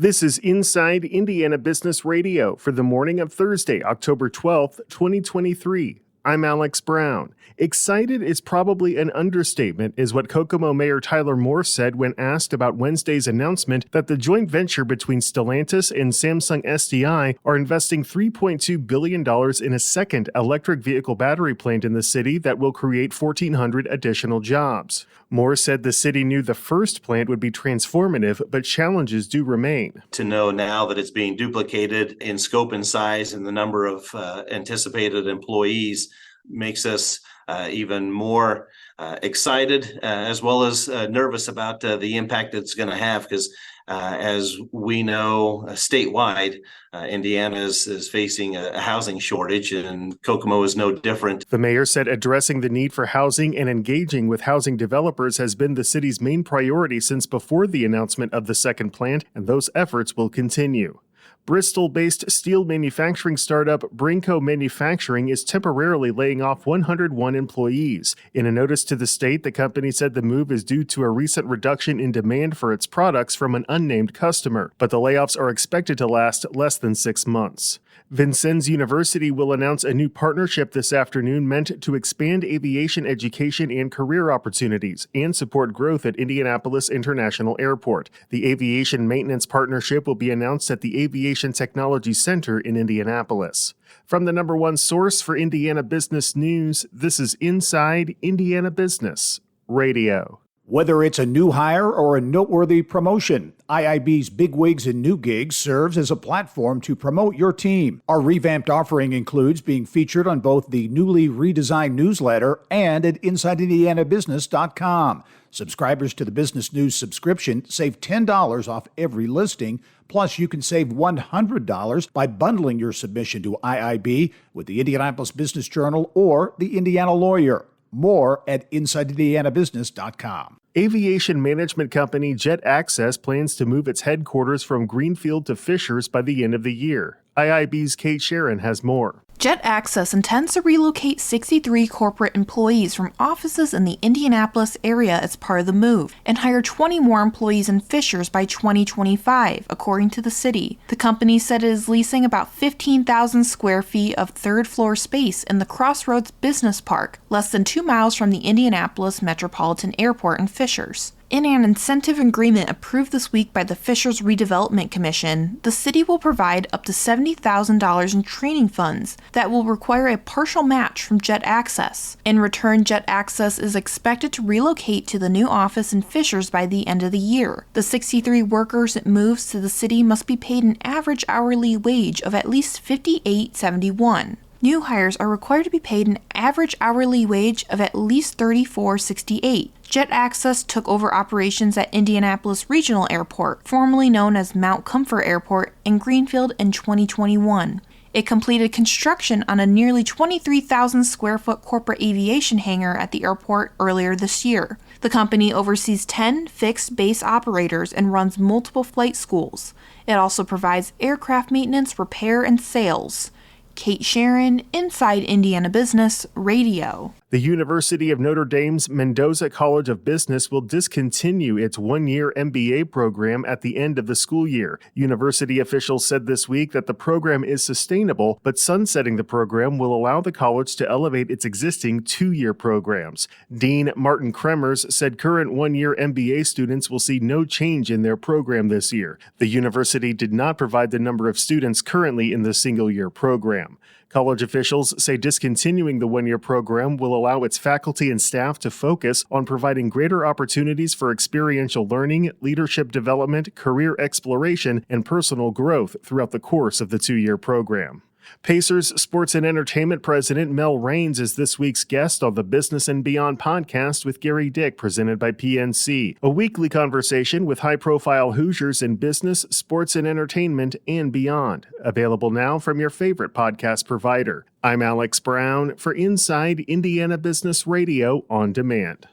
This is Inside Indiana Business Radio for the morning of Thursday, October 12th, 2023. I'm Alex Brown. Excited is probably an understatement, is what Kokomo Mayor Tyler Moore said when asked about Wednesday's announcement that the joint venture between Stellantis and Samsung SDI are investing $3.2 billion in a second electric vehicle battery plant in the city that will create 1,400 additional jobs. Moore said the city knew the first plant would be transformative, but challenges do remain. To know now that it's being duplicated in scope and size and the number of anticipated employees makes us even more excited as well as nervous about the impact it's going to have, because as we know, statewide, Indiana is facing a housing shortage, and Kokomo is no different. The mayor said addressing the need for housing and engaging with housing developers has been the city's main priority since before the announcement of the second plant, and those efforts will continue. Bristol-based steel manufacturing startup Brinko Manufacturing is temporarily laying off 101 employees. In a notice to the state, the company said the move is due to a recent reduction in demand for its products from an unnamed customer, but the layoffs are expected to last less than 6 months. Vincennes University will announce a new partnership this afternoon meant to expand aviation education and career opportunities and support growth at Indianapolis International Airport. The Aviation Maintenance Partnership will be announced at the Aviation Technology Center in Indianapolis. From the number one source for Indiana business news, this is Inside Indiana Business Radio. Whether it's a new hire or a noteworthy promotion, IIB's Bigwigs and New Gigs serves as a platform to promote your team. Our revamped offering includes being featured on both the newly redesigned newsletter and at InsideIndianaBusiness.com. Subscribers to the Business News subscription save $10 off every listing. Plus, you can save $100 by bundling your submission to IIB with the Indianapolis Business Journal or the Indiana Lawyer. More at InsideIndianaBusiness.com. Aviation management company Jet Access plans to move its headquarters from Greenfield to Fishers by the end of the year. IIB's Kate Sharon has more. Jet Access intends to relocate 63 corporate employees from offices in the Indianapolis area as part of the move and hire 20 more employees in Fishers by 2025, according to the city. The company said it is leasing about 15,000 square feet of third-floor space in the Crossroads Business Park, less than 2 miles from the Indianapolis Metropolitan Airport in Fishers. In an incentive agreement approved this week by the Fishers Redevelopment Commission, the city will provide up to $70,000 in training funds that will require a partial match from Jet Access. In return, Jet Access is expected to relocate to the new office in Fishers by the end of the year. The 63 workers it moves to the city must be paid an average hourly wage of at least $58.71. New hires are required to be paid an average hourly wage of at least $34.68. Jet Access took over operations at Indianapolis Regional Airport, formerly known as Mount Comfort Airport, in Greenfield in 2021. It completed construction on a nearly 23,000 square foot corporate aviation hangar at the airport earlier this year. The company oversees 10 fixed base operators and runs multiple flight schools. It also provides aircraft maintenance, repair, and sales. Kate Sharon, Inside Indiana Business Radio. The University of Notre Dame's Mendoza College of Business will discontinue its one-year MBA program at the end of the school year. University officials said this week that the program is sustainable, but sunsetting the program will allow the college to elevate its existing two-year programs. Dean Martin Kremers said current one-year MBA students will see no change in their program this year. The university did not provide the number of students currently in the single-year program. College officials say discontinuing the one-year program will allow its faculty and staff to focus on providing greater opportunities for experiential learning, leadership development, career exploration, and personal growth throughout the course of the two-year program. Pacers Sports and Entertainment President Mel Raines is this week's guest on the Business and Beyond podcast with Gary Dick, presented by PNC, a weekly conversation with high-profile Hoosiers in business, sports and entertainment, and beyond. Available now from your favorite podcast provider. I'm Alex Brown for Inside Indiana Business Radio on Demand.